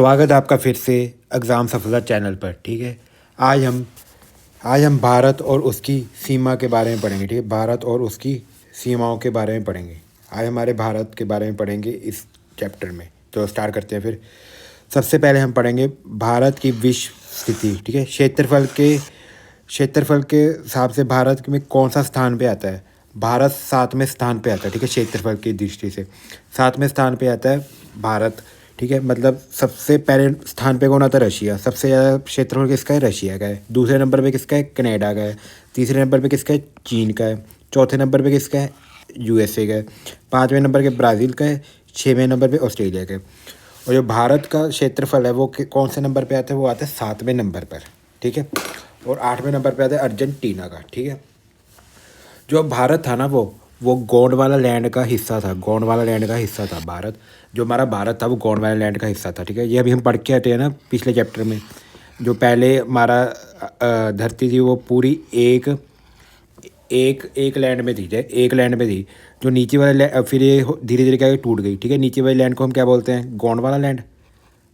स्वागत है आपका फिर से एग्ज़ाम सफलता चैनल पर। ठीक है, आज हम भारत और उसकी सीमा के बारे में पढ़ेंगे। ठीक है, भारत और उसकी सीमाओं के बारे में पढ़ेंगे। आज हमारे भारत के बारे में पढ़ेंगे इस चैप्टर में। तो स्टार्ट करते हैं। फिर सबसे पहले हम पढ़ेंगे भारत की विश्व स्थिति। ठीक है, क्षेत्रफल के हिसाब से भारत में कौन सा स्थान पे आता है। भारत 7वें स्थान पे आता है। ठीक है, क्षेत्रफल की दृष्टि से 7वें स्थान पे आता है भारत। ठीक है, मतलब सबसे पहले स्थान पे कौन आता है? रशिया। सबसे ज़्यादा क्षेत्रफल किसका है? रशिया का है। दूसरे नंबर पे किसका है? कनाडा का है। तीसरे नंबर पे किसका है? चीन का है। चौथे नंबर पे किसका है? यूएसए का है। 5वें नंबर पे ब्राज़ील का है। 6वें नंबर पे ऑस्ट्रेलिया का है। और जो भारत का क्षेत्रफल है वो कौन से नंबर पे आता है? वो आता है 7वें नंबर पर। ठीक है, और 8वें नंबर पे आता है अर्जेंटीना का। ठीक है, जो भारत था ना वो गोंडवाना लैंड का हिस्सा था। गोंडवाना लैंड का हिस्सा था भारत। जो हमारा भारत था वो गोंडवाना लैंड का हिस्सा था। ठीक है, ये अभी हम पढ़ के आते हैं ना पिछले चैप्टर में। जो पहले हमारा धरती थी वो पूरी एक एक एक लैंड में थी। एक लैंड में थी। जो नीचे वाला फिर ये धीरे धीरे क्या टूट गई। ठीक है, नीचे वाली लैंड को हम क्या बोलते हैं? गोंडवाना लैंड।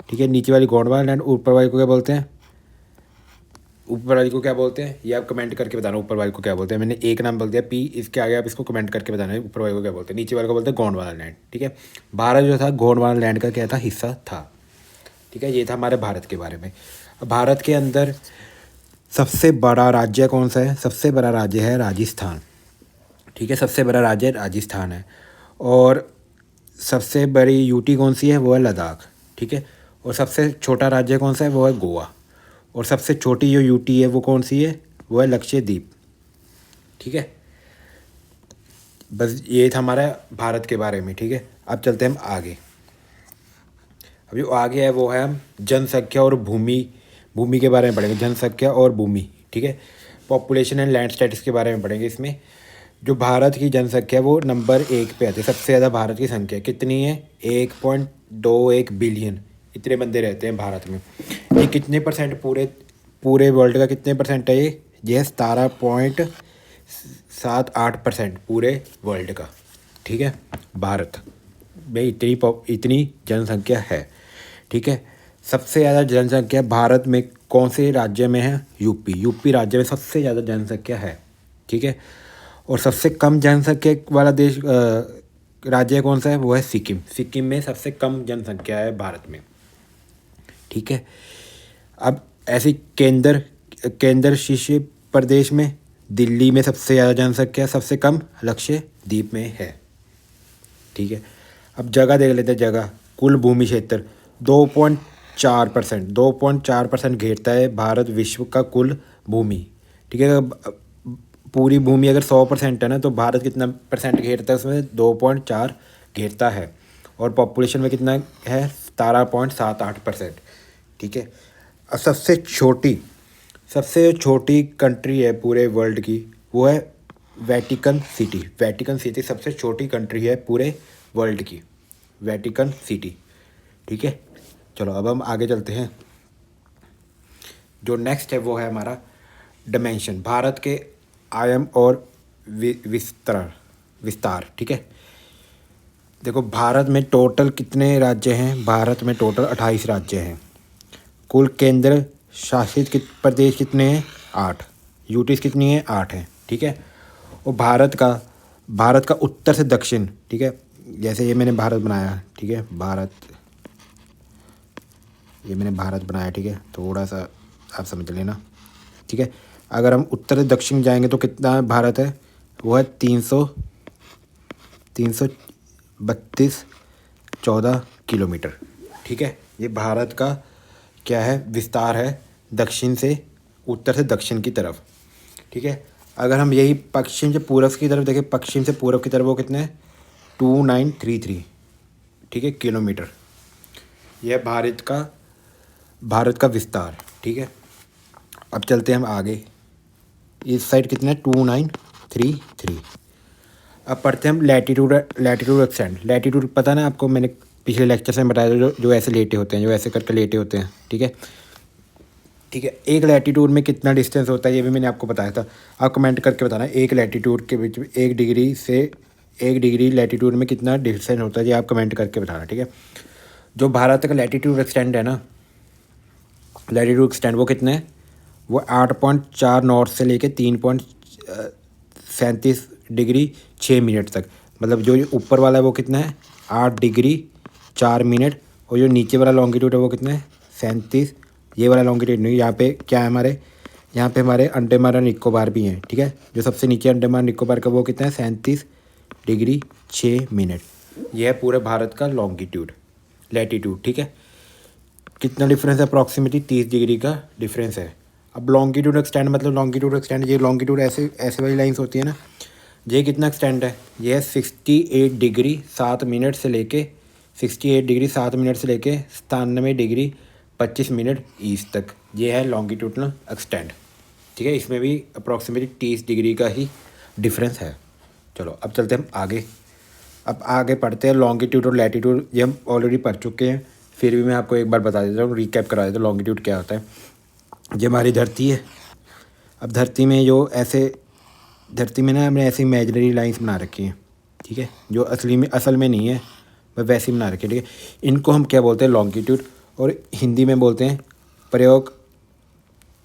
ठीक है, नीचे वाली गोंडवाना लैंड, ऊपर वाली को क्या बोलते हैं? ऊपर वाली को क्या बोलते हैं ये आप कमेंट करके बताना। ऊपर वाली को क्या बोलते हैं? मैंने एक नाम बोल दिया पी, इसके आगे आप इसको कमेंट करके बताना है ऊपर वाले को क्या बोलते हैं। नीचे वाले को बोलते हैं गोंडवाना लैंड। ठीक है, भारत जो था गोंडवाना लैंड का क्या था? हिस्सा था। ठीक है, ये था हमारे भारत के बारे में। अब भारत के अंदर सबसे बड़ा राज्य कौन सा है? सबसे बड़ा राज्य है राजस्थान। ठीक है, सबसे बड़ा राज्य राजस्थान है। और सबसे बड़ी यूटी कौन सी है? वो है लद्दाख। ठीक है, और सबसे छोटा राज्य कौन सा है? वो है गोवा। और सबसे छोटी जो यूटी है वो कौन सी है? वो है लक्षद्वीप। ठीक है, बस ये था हमारा भारत के बारे में। ठीक है, अब चलते हैं हम आगे। अभी जो आगे है वो है हम जनसंख्या और भूमि के बारे में पढ़ेंगे। जनसंख्या और भूमि। ठीक है, पॉपुलेशन एंड लैंड स्टेटस के बारे में पढ़ेंगे। इसमें जो भारत की जनसंख्या वो नंबर 1 पे आती है। सबसे ज़्यादा भारत की संख्या कितनी है? 1.21 बिलियन। इतने बंदे रहते हैं भारत में। ये कितने परसेंट पूरे वर्ल्ड का कितने परसेंट है? ये 17.78% पूरे वर्ल्ड का। ठीक है, भारत में इतनी जनसंख्या है। ठीक है, सबसे ज़्यादा जनसंख्या भारत में कौन से राज्य में है? यूपी राज्य में सबसे ज़्यादा जनसंख्या है। ठीक है, और सबसे कम जनसंख्या वाला राज्य कौन सा है? वो है सिक्किम। सिक्किम में सबसे कम जनसंख्या है भारत में। ठीक है, अब ऐसे केंद्र शासित प्रदेश में दिल्ली में सबसे ज़्यादा जनसंख्या, सबसे कम लक्षद्वीप में है। ठीक है, अब जगह देख लेते हैं। जगह कुल भूमि क्षेत्र 2.4% घेरता है भारत विश्व का कुल भूमि। ठीक है, पूरी भूमि अगर 100% है ना तो भारत कितना परसेंट घेरता है? उसमें 2.4 घेरता है। और पॉपुलेशन में कितना है? 17.78%। ठीक है, और सबसे छोटी कंट्री है पूरे वर्ल्ड की वो है वेटिकन सिटी। वेटिकन सिटी सबसे छोटी कंट्री है पूरे वर्ल्ड की, वेटिकन सिटी। ठीक है, चलो अब हम आगे चलते हैं। जो नेक्स्ट है वो है हमारा डायमेंशन, भारत के आयाम और विस्तार। ठीक है, देखो भारत में टोटल कितने राज्य हैं? भारत में टोटल 28 राज्य हैं। कुल केंद्र शासित प्रदेश कितने हैं? 8। यूटीज कितनी है? 8 हैं। ठीक है, और भारत का उत्तर से दक्षिण। ठीक है, जैसे ये मैंने भारत बनाया। ठीक है, ये मैंने भारत बनाया। ठीक है, थोड़ा सा आप समझ लेना। ठीक है, अगर हम उत्तर से दक्षिण जाएंगे तो कितना भारत है? वो है 332.14 किलोमीटर। ठीक है, ये भारत का क्या है? विस्तार है दक्षिण से उत्तर से दक्षिण की तरफ। ठीक है, अगर हम यही पश्चिम से पूर्व की तरफ देखें, पश्चिम से पूर्व की तरफ वो कितने हैं? 2933। ठीक है, किलोमीटर। यह भारत का विस्तार। ठीक है, अब चलते हैं हम आगे। इस साइड कितना है? 2933। अब पढ़ते हैं हम लैटीट्यूड एक्सटेंड। लैटीट्यूड पता ना आपको, मैंने पिछले लेक्चर में बताया था। जो ऐसे लेटे होते हैं, जो ऐसे करके लेटे होते हैं। ठीक है, एक लैटीट्यूड में कितना डिस्टेंस होता है ये भी मैंने आपको बताया था। आप कमेंट करके बताना एक लैटीट्यूड के बीच में 1 डिग्री लैटीट्यूड में कितना डिस्टेंस होता है, ये आप कमेंट करके बताना। ठीक है, जो भारत का लैटीट्यूड एक्सटेंड है ना, लैटीट्यूड एक्सटेंड वो कितने है, वो 8.4 नॉर्थ से लेके 3.37 डिग्री 6 मिनट तक। मतलब जो ऊपर वाला है वो कितना है, 8 डिग्री 4 मिनट। और जो नीचे वाला लॉन्गिट्यूड है वो कितना है, 37। ये वाला लॉन्गिट्यूड नहीं, यहाँ पे क्या है हमारे, यहाँ पे हमारे अंडमान और निकोबार भी हैं, ठीक है। जो सबसे नीचे अंडमान निकोबार का वो कितना है, 37 डिग्री 6 मिनट। यह है पूरे भारत का लॉन्गिट्यूड, लैटीट्यूड, ठीक है। कितना डिफरेंस है, अप्रॉक्सीमेटली 30 डिग्री का डिफरेंस है। अब लॉन्गिट्यूड एक्सटेंड मतलब लॉन्गिट्यूड एक्सटेंड, ये लॉन्गिट्यूड ऐसे ऐसे वाली लाइंस होती है ना, ये कितना एक्सटेंड है, ये है 68 डिग्री 7 मिनट से लेके 68 डिग्री 7 मिनट से लेके 97 डिग्री 25 मिनट ईस्ट तक। ये है लॉन्गिट्यूडनल एक्सटेंड, ठीक है। इसमें भी अप्रॉक्सीमेटली 30 डिग्री का ही डिफरेंस है। चलो अब चलते हैं हम आगे। अब आगे पढ़ते हैं लॉन्गिट्यूड और लैटीट्यूड, ये हम ऑलरेडी पढ़ चुके हैं, फिर भी मैं आपको एक बार बता देता हूँ, रिकैप करा देता हूँ लॉन्गिट्यूड क्या होता है। ये हमारी धरती है। अब धरती में जो ऐसे, धरती में ना हमने ऐसी इमेजिनरी लाइंस बना रखी हैं, ठीक है, जो असल में नहीं है, बस वैसी बना रखी है, ठीक है। इनको हम क्या बोलते हैं, लॉन्गिट्यूड, और हिंदी में बोलते हैं प्रयोग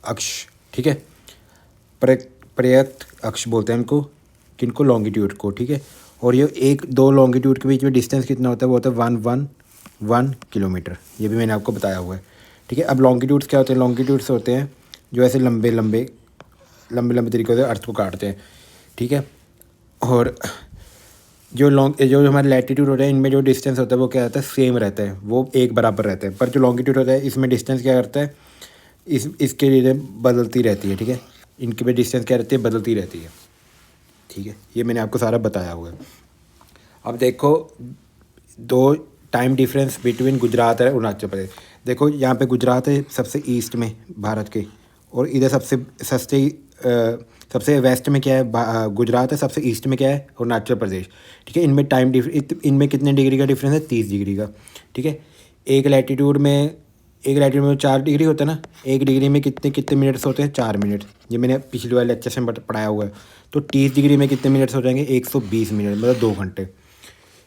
अक्ष, ठीक है। प्रयुक्त अक्ष बोलते हैं इनको, किनको, लॉन्गिट्यूड को, ठीक है। और ये एक दो लॉन्गिट्यूड के बीच में डिस्टेंस कितना होता है, वो होता है 111 किलोमीटर। ये भी मैंने आपको बताया हुआ है, ठीक है। अब लॉन्गिट्यूड्स क्या होते हैं, लॉन्गिट्यूड्स होते हैं जो ऐसे लंबे लंबे तरीके से अर्थ को काटते हैं, ठीक है। और जो हमारे लैटीट्यूड होता है, इनमें जो डिस्टेंस होता है वो क्या रहता है, सेम रहता है, वो एक बराबर रहता है। पर जो लॉन्गिट्यूड होता है इसमें डिस्टेंस क्या करता है, इसके लिए बदलती रहती है, ठीक है। इनके में डिस्टेंस क्या रहती है, बदलती रहती है, ठीक है। ये मैंने आपको सारा बताया हुआ है। अब देखो दो टाइम डिफरेंस बिटवीन गुजरात और अरुणाचल प्रदेश। देखो यहाँ पे गुजरात है सबसे ईस्ट में भारत के, और इधर सबसे वेस्ट में क्या है, गुजरात है, सबसे ईस्ट में क्या है, अरुणाचल प्रदेश, ठीक है। इनमें कितने डिग्री का डिफरेंस है, 30 डिग्री का, ठीक है। एक लैटीट्यूड में 4 डिग्री होता है ना, 1 डिग्री में कितने कितने मिनट्स होते हैं, 4 मिनट। ये मैंने पिछले वाले लेक्चर में पढ़ाया हुआ है। तो 30 डिग्री में कितने मिनट्स हो जाएंगे, 120 मिनट, मतलब 2 घंटे।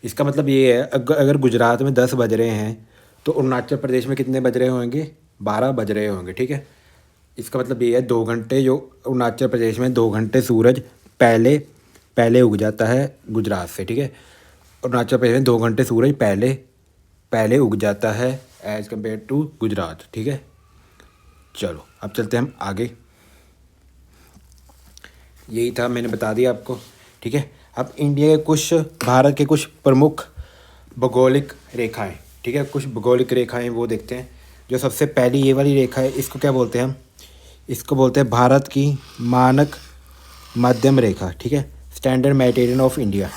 इसका मतलब ये है, अगर गुजरात में 10 बज रहे हैं तो अरुणाचल प्रदेश में कितने बज रहे होंगे, 12 बज रहे होंगे, ठीक है। इसका मतलब ये है 2 घंटे, जो अरुणाचल प्रदेश में 2 घंटे सूरज पहले उग जाता है गुजरात से, ठीक है। अरुणाचल प्रदेश में 2 घंटे सूरज पहले उग जाता है एज़ कम्पेयर टू गुजरात, ठीक है। चलो अब चलते हैं हम आगे। यही था, मैंने बता दिया आपको, ठीक है। अब इंडिया के भारत के कुछ प्रमुख भौगोलिक रेखाएं, ठीक है, कुछ भौगोलिक रेखाएं वो देखते हैं। जो सबसे पहली ये वाली रेखा है, इसको क्या बोलते हैं हम, इसको बोलते हैं भारत की मानक मध्यम रेखा, ठीक है, standard Mediterranean of India.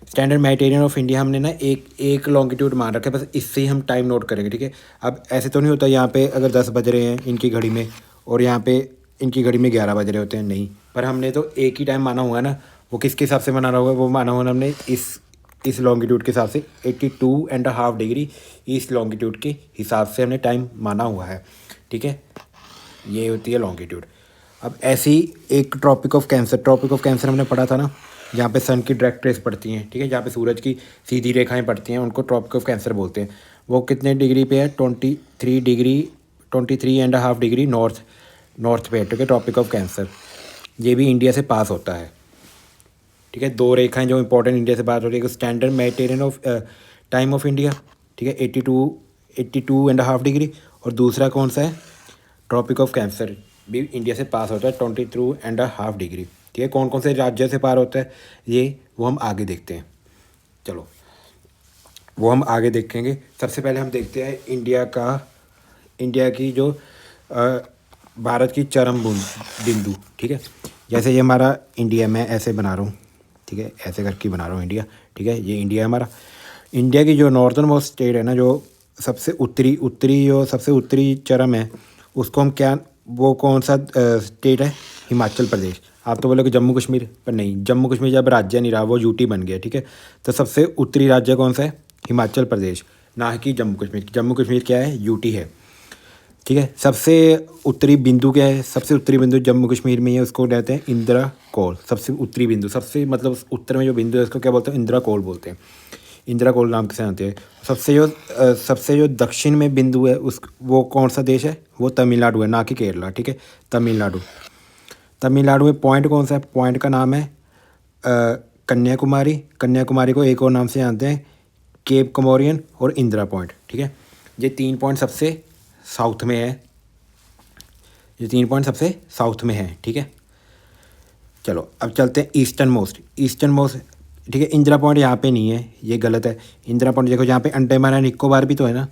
Standard Mediterranean of India हमने ना एक लॉन्गिट्यूड मान रखा है, बस इससे ही हम टाइम नोट करेंगे, ठीक है। अब ऐसे तो नहीं होता यहाँ पे अगर 10 बज रहे हैं इनकी घड़ी में और यहाँ पे इनकी घड़ी में 11 बज रहे होते हैं, नहीं। पर हमने तो एक ही टाइम माना हुआ है ना, वो किसके हिसाब से माना होगा, वो माना हुआ हमने इस लॉन्गिट्यूड के हिसाब से 82.5 डिग्री इस लॉन्गिट्यूड के हिसाब से हमने टाइम माना हुआ है, ठीक है। ये होती है लॉन्गिट्यूड। अब ऐसी एक ट्रॉपिक ऑफ कैंसर हमने पढ़ा था ना, जहाँ पे सन की डायरेक्ट रेस पड़ती हैं, ठीक है, जहाँ पे सूरज की सीधी रेखाएं पड़ती हैं, उनको ट्रॉपिक ऑफ कैंसर बोलते हैं। वो कितने डिग्री पे है, 23.5 डिग्री नॉर्थ पे है, ठीक है, ट्रॉपिक ऑफ कैंसर। ये भी इंडिया से पास होता है, ठीक है। 2 रेखाएं जो इंपॉर्टेंट इंडिया से पास हो रही है, standard Mediterranean of time of India, ठीक है, 82.5 डिग्री, और दूसरा कौन सा है, ट्रॉपिक ऑफ कैंसर, भी इंडिया से पास होता है 22.5 डिग्री, ठीक है। कौन कौन से राज्यों से पार होता है वो हम आगे देखते हैं। चलो वो हम आगे देखेंगे। सबसे पहले हम देखते हैं इंडिया की जो भारत की चरम बिंदु, ठीक है। जैसे ये हमारा इंडिया, मैं ऐसे बना रहा हूँ, ठीक है, ऐसे करके बना रहा हूँ इंडिया, ठीक है। ये इंडिया है हमारा। इंडिया की जो नॉर्दर्न मोस्ट स्टेट है ना, जो सबसे उत्तरी चरम है, उसको हम क्या, वो कौन सा स्टेट है, हिमाचल प्रदेश। आप तो बोलोगे जम्मू कश्मीर, पर नहीं, जम्मू कश्मीर जब राज्य नहीं रहा वो यूटी बन गया, ठीक है। तो सबसे उत्तरी राज्य कौन सा है, हिमाचल प्रदेश, ना कि जम्मू कश्मीर। जम्मू कश्मीर क्या है, यूटी है, ठीक है। सबसे उत्तरी बिंदु क्या है, सबसे उत्तरी बिंदु जम्मू कश्मीर में है, उसको कहते हैं इंदिरा कोल। सबसे उत्तरी बिंदु, सबसे मतलब उत्तर में जो बिंदु है उसको क्या बोलते हैं, इंदिरा कोल बोलते हैं। इंदिरा कोल नाम से जानते हैं। सबसे जो दक्षिण में बिंदु है उस वो कौन सा देश है, वो तमिलनाडु है, ना कि केरला, ठीक है, तमिलनाडु। तमिलनाडु में पॉइंट कौन सा है, पॉइंट का नाम है कन्याकुमारी। कन्याकुमारी को एक और नाम से जानते हैं केप कमोरियन और इंदिरा पॉइंट, ठीक है। ये 3 पॉइंट सबसे साउथ में है, ये 3 पॉइंट सबसे साउथ में है, ठीक है। चलो अब चलते हैं ईस्टर्न मोस्ट, ठीक है। इंदिरा पॉइंट यहाँ पे नहीं है, ये गलत है। इंदिरा पॉइंट देखो जहाँ पे अंडमान एंड निकोबार भी तो है ना,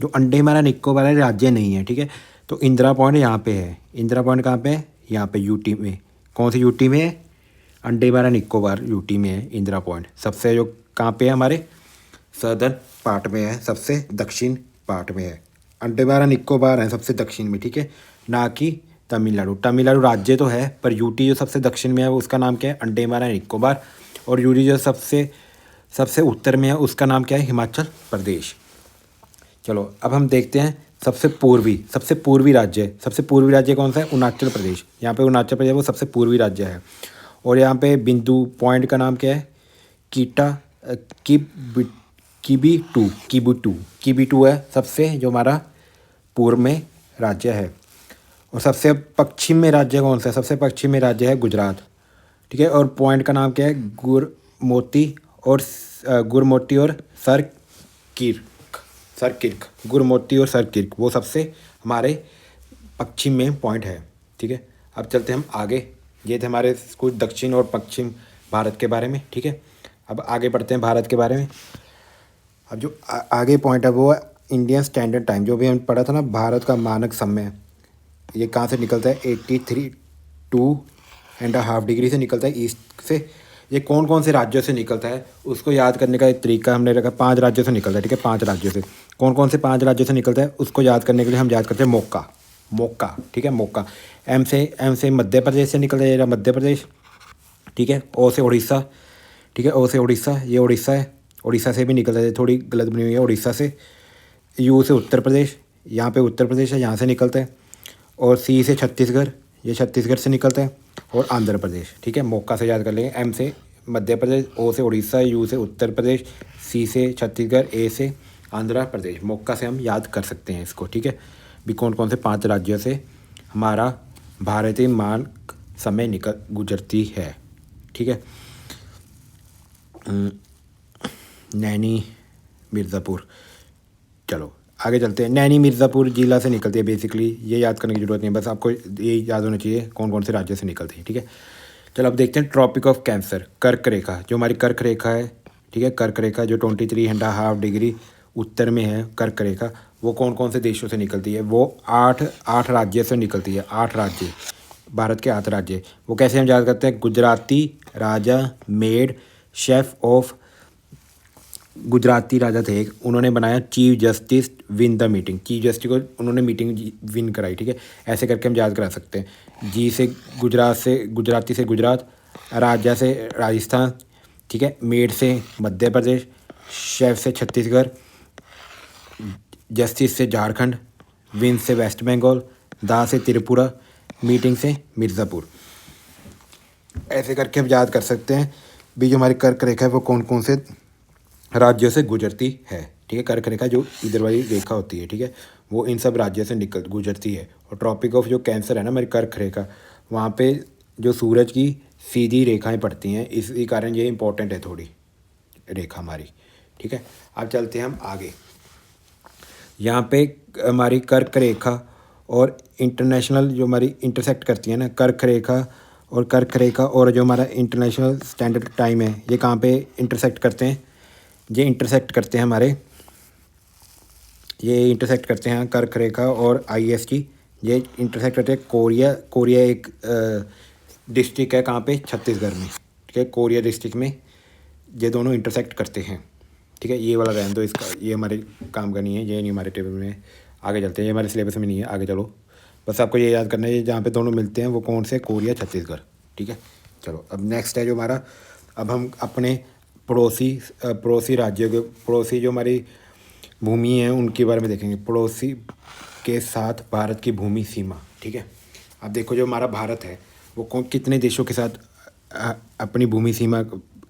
जो अंडमान एंड निकोबार है राज्य नहीं है, ठीक है। तो इंदिरा पॉइंट यहाँ पे है। इंदिरा पॉइंट कहाँ पे है, यहाँ पे यूटी में। कौन सी यूटी में है, अंडमान एंड निकोबार यूटी में है इंदिरा पॉइंट। सबसे जो कहाँ पे है, हमारे सदर्न पार्ट में है, सबसे दक्षिण पार्ट में है। अंडमान एंड निकोबार है सबसे दक्षिण में, ठीक है, ना कि तमिलनाडु। तमिलनाडु राज्य तो है पर यूटी जो सबसे दक्षिण में है वो उसका नाम क्या है, अंडमान एंड निकोबार। और यूटी जो सबसे उत्तर में है उसका नाम क्या है, हिमाचल प्रदेश। चलो अब हम देखते हैं सबसे पूर्वी राज्य कौन सा है, अरुणाचल प्रदेश। यहाँ पे अरुणाचल प्रदेश वो सबसे पूर्वी राज्य है। और यहाँ पे बिंदु पॉइंट का नाम क्या है, किबी टू है सबसे जो हमारा पूर्व में राज्य है। और सबसे पश्चिम में राज्य कौन सा है, सबसे पश्चिम में राज्य है गुजरात, ठीक है। और पॉइंट का नाम क्या है, गुरमोती और सरकिर्क, वो सबसे हमारे पश्चिम में पॉइंट है, ठीक है। अब चलते हैं हम आगे। ये थे हमारे कुछ दक्षिण और पश्चिम भारत के बारे में, ठीक है। अब आगे बढ़ते हैं भारत के बारे में। अब जो आगे पॉइंट है वो है इंडियन स्टैंडर्ड टाइम, जो भी हम पढ़ा था ना, भारत का मानक समय। ये कहाँ से निकलता है, 82.5 डिग्री से निकलता है ईस्ट से। ये कौन कौन से राज्यों से निकलता है उसको याद करने का एक तरीका हमने रखा, 5 राज्यों से निकलता है, ठीक है। 5 राज्यों से, कौन कौन से 5 राज्यों से निकलता है उसको याद करने के लिए हम याद करते हैं मौका, ठीक है। मौका एम से मध्य प्रदेश से निकलता है, मध्य प्रदेश, ठीक है। ओ से उड़ीसा, ठीक है, ओ से उड़ीसा, ये उड़ीसा है। उड़ीसा से भी निकलता है, थोड़ी गलत बनी हुई है, उड़ीसा से। यू से उत्तर प्रदेश, यहाँ पे उत्तर प्रदेश है, यहाँ से निकलता है। और सी से छत्तीसगढ़, ये छत्तीसगढ़ से निकलता है। और आंध्र प्रदेश, ठीक है, मौका से याद कर लेंगे। एम से मध्य प्रदेश, ओ से उड़ीसा, यू से उत्तर प्रदेश, सी से छत्तीसगढ़, ए से आंध्र प्रदेश। मौका से हम याद कर सकते हैं इसको, ठीक है। भी कौन कौन से 5 राज्यों से हमारा भारतीय मानक समय गुजरती है, ठीक है। नैनी मिर्ज़ापुर, चलो आगे चलते हैं। नैनी मिर्ज़ापुर जिला से निकलती है बेसिकली, ये याद करने की ज़रूरत नहीं है, बस आपको ये याद होना चाहिए कौन कौन से राज्य से निकलती है, ठीक है। चलो अब देखते हैं ट्रॉपिक ऑफ कैंसर, कर्क रेखा, जो हमारी कर्क रेखा है, ठीक है। कर्क रेखा जो 23.5 डिग्री उत्तर में है, कर्क रेखा, वो कौन कौन से देशों से निकलती है, वो 8 राज्य से निकलती है। 8 राज्य, भारत के 8 राज्य। वो कैसे हम याद करते हैं, गुजराती राजा मेड शेफ ऑफ, गुजराती राजा थे एक, उन्होंने बनाया chief justice win the meeting, chief justice को उन्होंने मीटिंग विन कराई, ठीक है। ऐसे करके हम याद करा सकते हैं। जी से गुजराती से गुजरात, राजा से राजस्थान, ठीक है, मेड से मध्य प्रदेश, शेफ से छत्तीसगढ़, जस्टिस से झारखंड, विन से वेस्ट बंगाल, दा से त्रिपुरा, मीटिंग से मिर्ज़ापुर। ऐसे करके हम याद कर सकते हैं भी जो हमारी कर्क रेखा है वो कौन कौन से राज्यों से गुजरती है, ठीक है। कर्क रेखा जो इधर वाली रेखा होती है, ठीक है, वो इन सब राज्यों से गुजरती है। और ट्रॉपिक ऑफ जो कैंसर है ना हमारी कर्क रेखा, वहाँ पे जो सूरज की सीधी रेखाएं पड़ती हैं, इसी कारण ये इंपॉर्टेंट है थोड़ी रेखा हमारी, ठीक है। अब चलते हैं हम आगे। यहाँ पे हमारी कर्क रेखा और इंटरनेशनल जो हमारी इंटरसेक्ट करती है ना, कर्क रेखा और जो हमारा इंटरनेशनल स्टैंडर्ड टाइम है, ये कहाँ पे इंटरसेक्ट करते हैं, ये इंटरसेक्ट करते हैं कर्क रेखा और IST, ये इंटरसेक्ट करते हैं कोरिया एक डिस्ट्रिक्ट है कहाँ पे, छत्तीसगढ़ में, ठीक है। कोरिया डिस्ट्रिक्ट में ये दोनों इंटरसेक्ट करते हैं, ठीक है। ये वाला रहने दो, इसका ये हमारे काम का नहीं है, ये नहीं हमारे टेबल में। आगे चलते हैं, ये हमारे सिलेबस में नहीं है, आगे चलो। बस आपको ये याद करना है जहाँ पे दोनों मिलते हैं वो कौन से, कोरिया छत्तीसगढ़, ठीक है। चलो अब नेक्स्ट है जो हमारा, अब हम अपने पड़ोसी राज्यों के, पड़ोसी जो हमारी भूमि है उनके बारे में देखेंगे। पड़ोसी के साथ भारत की भूमि सीमा, ठीक है। अब देखो जो हमारा भारत है वो कितने देशों के साथ अपनी भूमि सीमा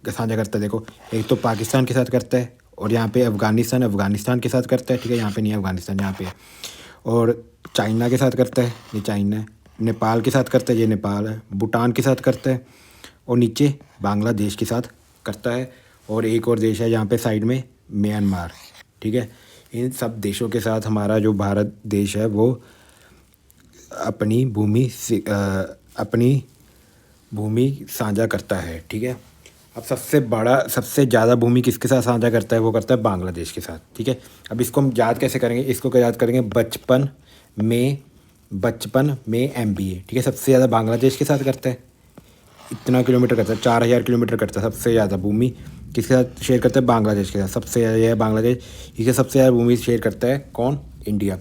साझा करता है। देखो, एक तो पाकिस्तान के साथ करता है, और यहाँ पे अफ़गानिस्तान के साथ करता है, ठीक है, यहाँ पे नहीं है अफ़गानिस्तान, यहाँ पे है। और चाइना के साथ करता है, ये चाइना है। नेपाल के साथ करता है, ये नेपाल है। भूटान के साथ करता है, और नीचे बांग्लादेश के साथ करता है। और एक और देश है यहाँ पे साइड में, म्यांमार, ठीक है। इन सब देशों के साथ हमारा जो भारत देश है वो अपनी भूमि साझा करता है, ठीक है। अब सबसे ज़्यादा भूमि किसके साथ साझा करता है, वो करता है बांग्लादेश के साथ, ठीक है। अब इसको हम याद कैसे करेंगे, इसको क्या याद करेंगे, बचपन में MBA, ठीक है। सबसे ज़्यादा बांग्लादेश के साथ करता है, इतना किलोमीटर करता है, 4000 किलोमीटर करता है। सबसे ज़्यादा भूमि किसके साथ शेयर करता है, बांग्लादेश के साथ। सबसे ज़्यादा है बांग्लादेश, इसे सबसे ज़्यादा भूमि शेयर करता है कौन, इंडिया,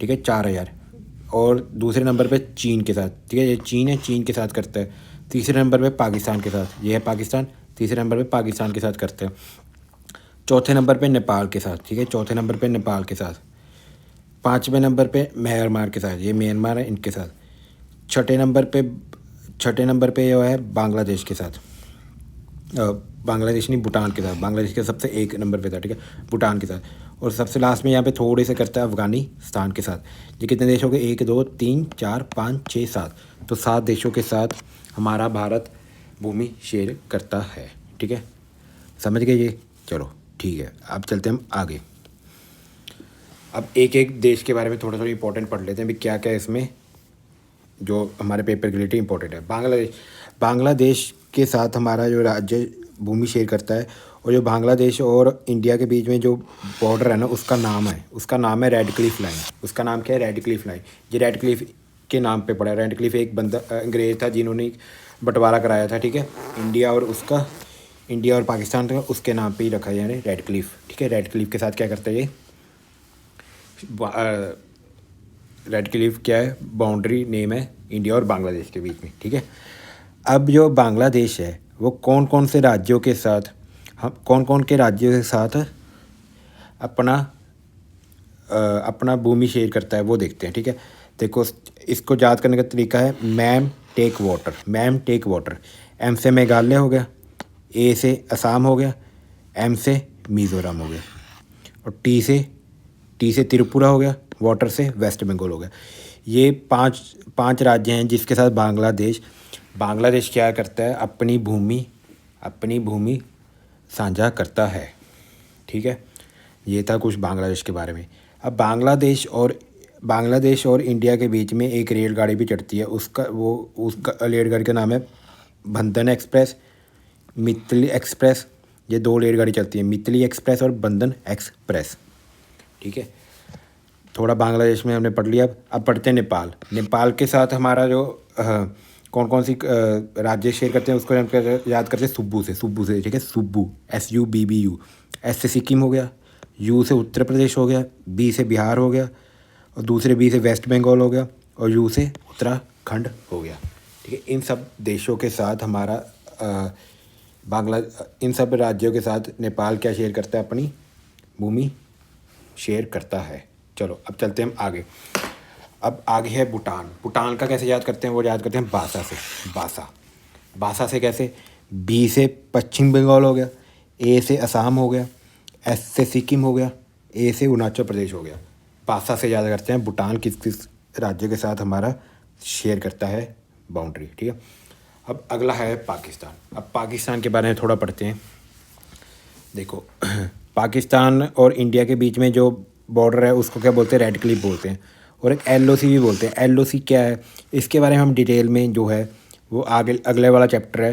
ठीक है, 4000। और दूसरे नंबर पे चीन के साथ, ठीक है, ये चीन है, चीन के साथ करता है। तीसरे नंबर पे पाकिस्तान के साथ, ये है पाकिस्तान, तीसरे नंबर पे पाकिस्तान के साथ करते हैं। चौथे नंबर पे नेपाल के साथ, ठीक है, चौथे नंबर पे नेपाल के साथ। पाँचवें नंबर पे म्यांमार के साथ, ये म्यांमार है, इनके साथ। छठे नंबर पे जो है बांग्लादेश के साथ, बांग्लादेश नहीं, भूटान के साथ। बांग्लादेश के सबसे एक नंबर पे था, ठीक है, भूटान के साथ। और सबसे लास्ट में यहाँ पे थोड़े से करता है अफ़गानिस्तान के साथ। ये कितने देश हो गए, 1 2 3 4 5 6 7, तो 7 देशों के साथ हमारा भारत भूमि शेयर करता है, ठीक है। समझ गए ये, चलो ठीक है। अब चलते हैं हम आगे। अब एक एक देश के बारे में थोड़ा थोड़ा इंपॉर्टेंट पढ़ लेते हैं, भी क्या क्या इसमें जो हमारे पेपर के लिए इंपॉर्टेंट है। बांग्लादेश के साथ हमारा जो राज्य भूमि शेयर करता है, और जो बांग्लादेश और इंडिया के बीच में जो बॉर्डर है ना, उसका नाम है रेड क्लिफ लाइन। उसका नाम क्या है, रेड क्लिफ लाइन। ये रेड क्लिफ के नाम पे पड़ा है। रेड क्लिफ एक बंदा अंग्रेज़ था जिन्होंने बंटवारा कराया था, ठीक है, इंडिया और पाकिस्तान का, उसके नाम पे ही रखा है, यानी रेड क्लिफ, ठीक है। रेड क्लिफ के साथ क्या करता है ये, रेड क्लिफ क्या है, बाउंड्री नेम है इंडिया और बांग्लादेश के बीच में, ठीक है। अब जो बांग्लादेश है वो कौन कौन के राज्यों के साथ अपना भूमि शेयर करता है वो देखते हैं, ठीक है। देखो, इसको याद करने का तरीका है, मैम टेक वाटर। एम से मेघालय हो गया, ए से असम हो गया, एम से मिज़ोरम हो गया, और टी से त्रिपुरा हो गया, वाटर से वेस्ट बंगाल हो गया। ये पांच राज्य हैं जिसके साथ बांग्लादेश क्या करता है, अपनी भूमि साझा करता है, ठीक है। ये था कुछ बांग्लादेश के बारे में। अब बांग्लादेश और इंडिया के बीच में एक रेलगाड़ी भी चढ़ती है, उसका रेलगाड़ी का नाम है बंधन एक्सप्रेस, मितली एक्सप्रेस। ये 2 रेलगाड़ी चलती है, मितली एक्सप्रेस और बंधन एक्सप्रेस, ठीक है। थोड़ा बांग्लादेश में हमने पढ़ लिया। अब पढ़ते हैं नेपाल के साथ हमारा जो कौन कौन सी राज्य शेयर करते हैं उसको याद करते हैं सुब्बू से, ठीक है। सुब्बू, SUBBU। एस से सिक्किम हो गया, यू से उत्तर प्रदेश हो गया, बी से बिहार हो गया, और दूसरे बी से वेस्ट बंगाल हो गया, और यू से उत्तराखंड हो गया, ठीक है। इन सब देशों के साथ हमारा इन सब राज्यों के साथ नेपाल क्या शेयर करता है, अपनी भूमि शेयर करता है। चलो अब चलते हैं हम आगे। अब आगे है भूटान का कैसे याद करते हैं, वो याद करते हैं बासा से कैसे, बी से पश्चिम बंगाल हो गया, ए से असम हो गया, एस से सिक्किम हो गया, ए से अरुणाचल प्रदेश हो गया। बासा से याद करते हैं भूटान किस किस राज्य के साथ हमारा शेयर करता है बाउंड्री, ठीक है। अब अगला है पाकिस्तान। अब पाकिस्तान के बारे में थोड़ा पढ़ते हैं। देखो, पाकिस्तान और इंडिया के बीच में जो बॉर्डर है उसको क्या बोलते हैं, रेड क्लिफ बोलते हैं, और एक LOC भी बोलते हैं। LOC क्या है, इसके बारे में हम डिटेल में जो है वो आगे अगले वाला चैप्टर है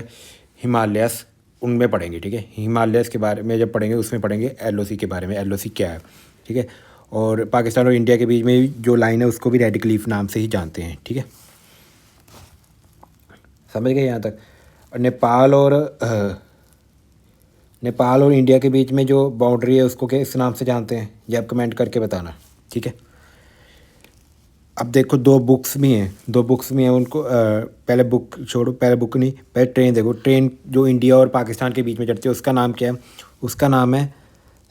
हिमालयस, उनमें पढ़ेंगे, ठीक है। हिमालयस के बारे में जब पढ़ेंगे उसमें पढ़ेंगे LOC के बारे में, LOC क्या है, ठीक है। और पाकिस्तान और इंडिया के बीच में जो लाइन है उसको भी रेड क्लिफ नाम से ही जानते हैं, ठीक है। समझ गए यहाँ तक। और नेपाल और इंडिया के बीच में जो बाउंड्री है उसको किस नाम से जानते हैं, ये आप कमेंट करके बताना, ठीक है। अब देखो, 2 बुक्स भी हैं उनको पहले बुक नहीं, पहले ट्रेन देखो। ट्रेन जो इंडिया और पाकिस्तान के बीच में चलती है उसका नाम क्या है, उसका नाम है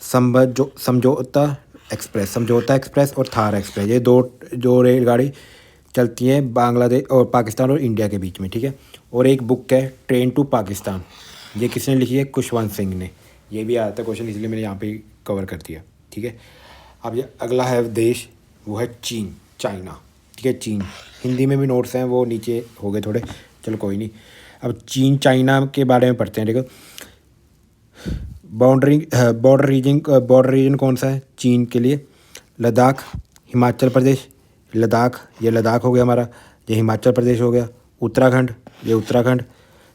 समझौता एक्सप्रेस और थार एक्सप्रेस। ये जो रेलगाड़ी चलती है बांग्लादेश और पाकिस्तान और इंडिया के बीच में, ठीक है। और एक बुक है ट्रेन टू पाकिस्तान, ये किसने लिखी है? खुशवंत सिंह ने। ये भी आता है क्वेश्चन, इसलिए मैंने यहाँ पे कवर कर दिया, ठीक है। अब ये अगला है देश, वो है चीन, चाइना, ठीक है। चीन, हिंदी में भी नोट्स हैं, वो नीचे हो गए थोड़े, चलो कोई नहीं। अब चीन चाइना के बारे में पढ़ते हैं। देखो बॉर्डर रीजन कौन सा है चीन के लिए? लद्दाख, हिमाचल प्रदेश, लद्दाख, ये लद्दाख हो गया हमारा, ये हिमाचल प्रदेश हो गया। उत्तराखंड, ये उत्तराखंड।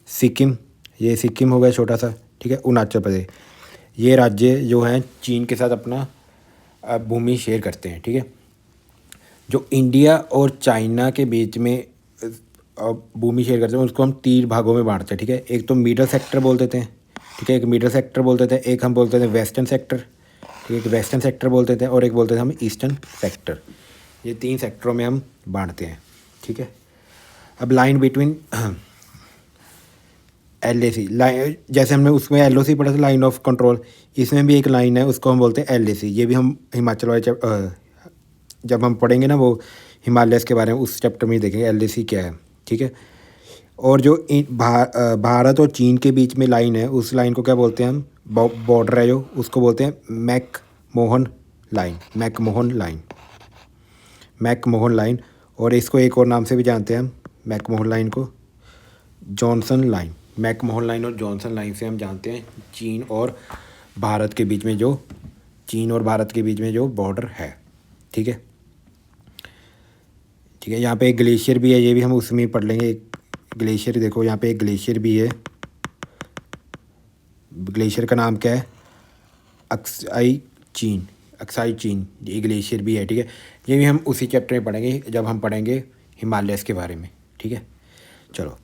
सिक्किम, ये सिक्किम हो गया छोटा सा, ठीक है। अरुणाचल प्रदेश, ये राज्य जो हैं चीन के साथ अपना भूमि शेयर करते हैं, ठीक है। जो इंडिया और चाइना के बीच में भूमि शेयर करते हैं उसको हम 3 भागों में बांटते हैं, ठीक है। एक तो मिडल सेक्टर बोल देते हैं, ठीक है, एक मिडल सेक्टर बोल देते हैं, एक हम बोलते थे वेस्टर्न सेक्टर, ठीक है, एक वेस्टर्न सेक्टर बोलते थे, और एक बोलते थे हम ईस्टर्न सेक्टर। ये 3 सेक्टरों में हम बांटते हैं, ठीक है। अब लाइन बिटवीन LAC, लाइन जैसे हमने उसमें LOC पढ़ा था, लाइन ऑफ कंट्रोल, इसमें भी एक लाइन है, उसको हम बोलते हैं LAC। ये भी हम हिमाचल वाले जब हम पढ़ेंगे ना वो हिमालयस के बारे में, उस चैप्टर में ही देखेंगे LAC क्या है, ठीक है। और जो भारत और चीन के बीच में लाइन है, उस लाइन को क्या बोलते हैं हम? बॉर्डर है जो, उसको बोलते हैं McMahon line, McMahon line, McMahon line. और इसको एक और नाम से भी जानते हैं हम, मैकमोहन लाइन को जॉनसन लाइन। मैकमोहन लाइन और जॉनसन लाइन से हम जानते हैं चीन और भारत के बीच में जो बॉर्डर है, ठीक है, ठीक है। यहाँ पे एक ग्लेशियर भी है, ये भी हम उसमें ही पढ़ लेंगे। एक ग्लेशियर, देखो यहाँ पे एक ग्लेशियर भी है, ग्लेशियर का नाम क्या है? अक्साई चीन, ये ग्लेशियर भी है, ठीक है। ये भी हम उसी चैप्टर में पढ़ेंगे जब हम पढ़ेंगे हिमालयस के बारे में, ठीक है। चलो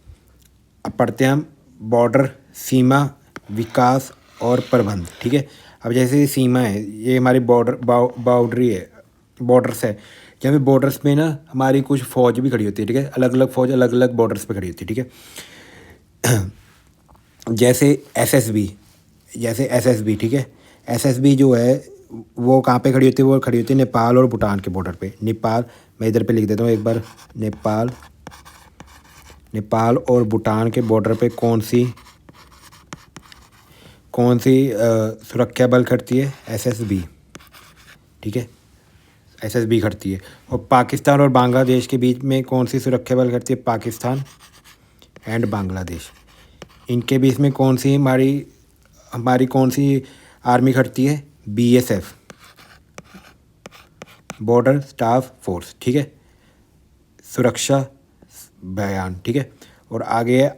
अब पढ़ते हैं हम बॉर्डर, सीमा, विकास और प्रबंध, ठीक है। अब जैसे सीमा है, ये हमारी बाउंड्री है, बॉर्डर्स है। जहाँ पे बॉर्डर्स में ना हमारी कुछ फ़ौज भी खड़ी होती है, ठीक है, अलग अलग फ़ौज अलग अलग बॉर्डर्स पे खड़ी होती है, ठीक है। जैसे एसएसबी, ठीक है। एसएसबी जो है वो कहाँ पे खड़ी होती है? वो खड़ी होती है नेपाल और भूटान के बॉर्डर पे। नेपाल, मैं इधर पे लिख देता हूँ एक बार, नेपाल और भूटान के बॉर्डर पे कौन सी सुरक्षा बल खड़ती है? एसएसबी, ठीक है, एसएसबी खड़ती है। और पाकिस्तान और बांग्लादेश के बीच में कौन सी सुरक्षा बल खड़ती है? पाकिस्तान एंड बांग्लादेश। इनके बीच में कौन सी हमारी कौन सी आर्मी खड़ती है? BSF, बॉर्डर स्टाफ फोर्स, ठीक है, सुरक्षा बयान, ठीक है। और आगे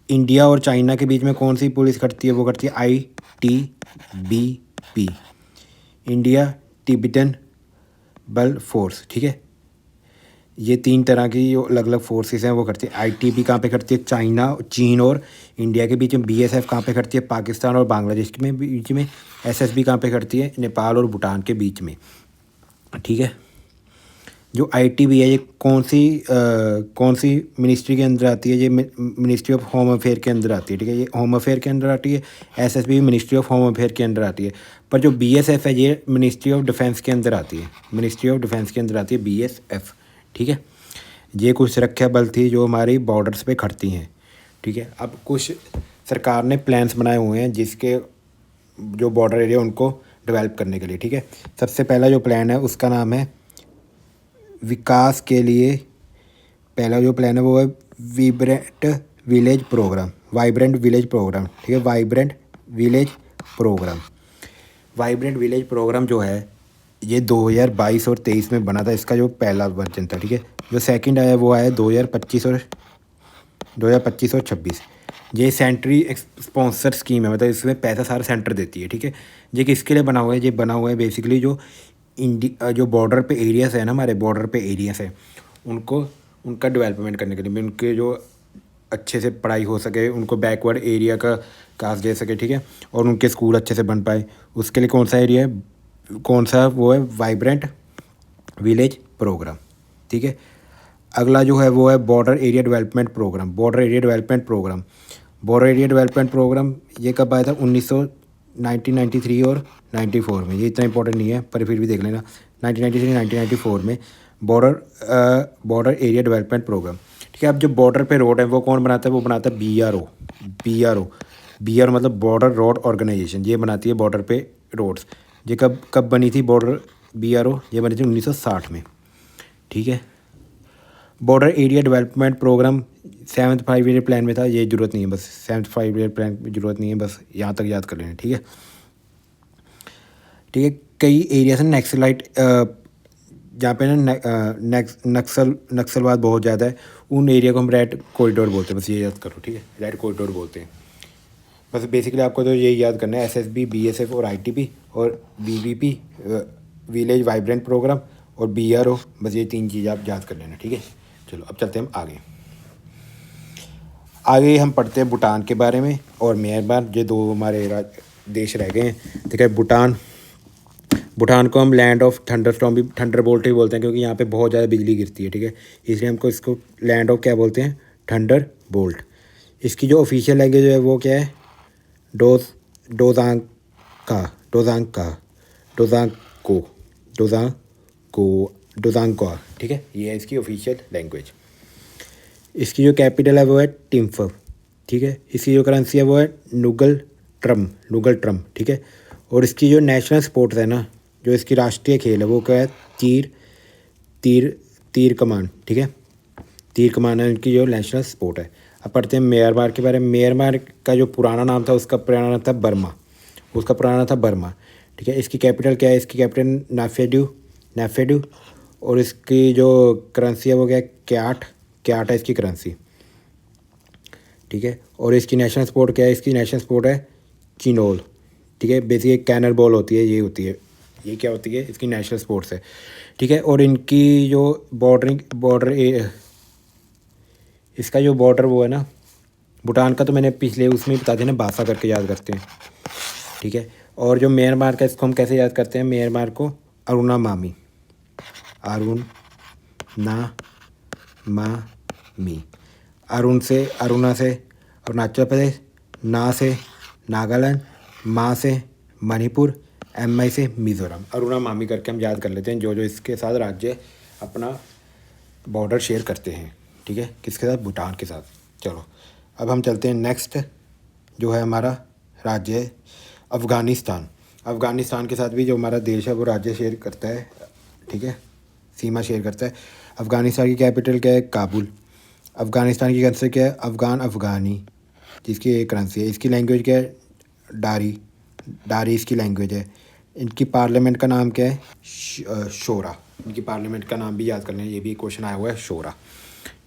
इंडिया और चाइना के बीच में कौन सी पुलिस खड़ती है? वो खड़ती है ITBP, इंडिया तिब्बतन बल फोर्स, ठीक है। ये 3 तरह की जो अलग अलग फोर्सेस हैं वो करती है। ITB कहाँ पे करती है? चीन और इंडिया के बीच में। BSF कहाँ पे करती है? पाकिस्तान और बांग्लादेश के बीच में। SSB कहाँ पे करती है? नेपाल और भूटान के बीच में, ठीक है। जो ITB है ये कौन सी मिनिस्ट्री के अंदर आती है? ये मिनिस्ट्री ऑफ होम अफेयर के अंदर आती है, ठीक है, ये होम अफेयर के अंदर आती है। SSB ministry of home affair के अंदर आती है। पर जो BSF है ये मिनिस्ट्री ऑफ डिफेंस के अंदर आती है, BSF, ठीक है। ये कुछ सुरक्षा बल थी जो हमारी बॉर्डर्स पे खड़ती हैं, ठीक है। अब कुछ सरकार ने प्लान्स बनाए हुए हैं जिसके जो बॉर्डर एरिया उनको डेवलप करने के लिए, ठीक है। सबसे पहला जो प्लान है उसका नाम है विकास के लिए। पहला जो प्लान है वो है वाइब्रेंट विलेज प्रोग्राम, ठीक है, वाइब्रेंट विलेज प्रोग्राम जो है ये 2022 और 23 में बना था। इसका जो पहला वर्जन था, ठीक है। जो सेकंड आया वो आया 2025 और 26। ये सेंट्री स्पॉन्सर स्कीम है, मतलब इसमें पैसा सारा सेंटर देती है, ठीक है। ये किसके लिए बना हुआ है? ये बना हुआ है बेसिकली जो बॉर्डर पे एरियाज़ है ना, हमारे बॉर्डर पे एरियाज़ है, उनका डेवलपमेंट करने के लिए, उनके जो अच्छे से पढ़ाई हो सके, उनको बैकवर्ड एरिया का कास्ट दे सके, ठीक है, और उनके स्कूल अच्छे से बन पाए, उसके लिए कौन सा एरिया है, वो है वाइब्रेंट विलेज प्रोग्राम, ठीक है। अगला जो है वो है बॉर्डर एरिया डेवलपमेंट प्रोग्राम। ये कब आया था? 1993 और 94 में। ये इतना इंपॉर्टेंट नहीं है पर फिर भी देख लेना। 1993-1994 में बॉर्डर एरिया डेवलपमेंट प्रोग्राम, ठीक है। अब जो बॉर्डर पे रोड है वो कौन बनाता है? वो बनाता है BRO, BR मतलब बॉर्डर रोड ऑर्गेनाइजेशन, ये बनाती है बॉर्डर पे रोड्स। ये कब कब बनी थी बॉर्डर BRO? ये बनी थी 1960 में, ठीक है। Border area development programme 7th 5 year plan में था, ये ज़रूरत नहीं है, बस 7th 5 ईयर प्लान में ज़रूरत नहीं है, बस यहाँ तक याद कर लेना, ठीक है। ठीक है, कई एरियाज हैं नक्सलाइट, जहाँ पे ना नक्सलवाद बहुत ज़्यादा है, उन एरिया को हम रेड कॉरिडोर बोलते हैं, बस ये याद करो, ठीक है, रेड कॉरिडोर बोलते हैं। बस बेसिकली आपको तो यही याद करना है, SSB BSF और ITP और VVP विलेज वाइब्रेंट प्रोग्राम और BRO, बस ये 3 चीज़ आप याद कर लेना, ठीक है। चलो अब चलते हैं हम आगे। आगे हम पढ़ते हैं भूटान के बारे में और म्यांमार, जो 2 हमारे देश रह गए हैं, ठीक है। भूटान को हम लैंड ऑफ थंडरस्टॉर्म भी, थंडरबोल्ट भी बोलते हैं, क्योंकि यहाँ पे बहुत ज़्यादा बिजली गिरती है, ठीक है, इसलिए हमको इसको लैंड ऑफ क्या बोलते हैं, थंडरबोल्ट। इसकी जो ऑफिशियल लैंग्वेज है वो क्या है, डोजांगका डोजांगका डोजांगको डोजांगको डोजांगका, ठीक है, ये है इसकी ऑफिशियल लैंग्वेज। इसकी जो कैपिटल है वो है टिम्फर, ठीक है। इसकी जो करेंसी है वो है नुगल ट्रम, ठीक है। और इसकी जो नेशनल स्पोर्ट्स है ना, जो इसकी राष्ट्रीय खेल है वो क्या है, तीर कमान, ठीक है, तीर कमान है इनकी जो नेशनल स्पोर्ट है। अब पढ़ते हैं म्यांमार के बारे में। म्यांमार का जो पुराना नाम था, उसका पुराना नाम था बर्मा, ठीक है। इसकी कैपिटल क्या है, इसकी कैपिटल नाफेडू और इसकी जो करेंसी है वो क्या है, क्याट है इसकी करेंसी, ठीक है। और इसकी नेशनल स्पोर्ट क्या है, इसकी नेशनल स्पोर्ट है चिनोल, ठीक है। बेसिकली कैनर बॉल होती है, ये क्या होती है, इसकी नेशनल स्पोर्ट्स है, ठीक है। और इनकी जो इसका जो बॉर्डर वो है ना भूटान का, तो मैंने पिछले उसमें बता दिया ना, बासा करके याद करते हैं, ठीक है। और जो म्यांमार का, इसको हम कैसे याद करते हैं, म्यांमार को अरुणामामी, अरुणा से अरुणाचल प्रदेश, ना से नागालैंड, मा से मणिपुर, MI से मिज़ोरम, अरुणामामी करके हम याद कर लेते हैं, जो जो इसके साथ राज्य अपना बॉर्डर शेयर करते हैं, ठीक है, किसके साथ, भूटान के साथ। चलो अब हम चलते हैं नेक्स्ट, जो है हमारा राज्य है अफ़गानिस्तान के साथ भी जो हमारा देश है वो राज्य शेयर करता है, ठीक है, सीमा शेयर करता है। अफ़गानिस्तान की कैपिटल क्या है, काबुल। अफ़गानिस्तान की करेंसी क्या है, अफ़गानी, जिसकी एक करेंसी है। इसकी लैंग्वेज क्या है, डारी इसकी लैंग्वेज है। इनकी पार्लियामेंट का नाम क्या है, शोरा। इनकी पार्लियामेंट का नाम भी याद कर लें, ये भी क्वेश्चन आया हुआ है, शोरा,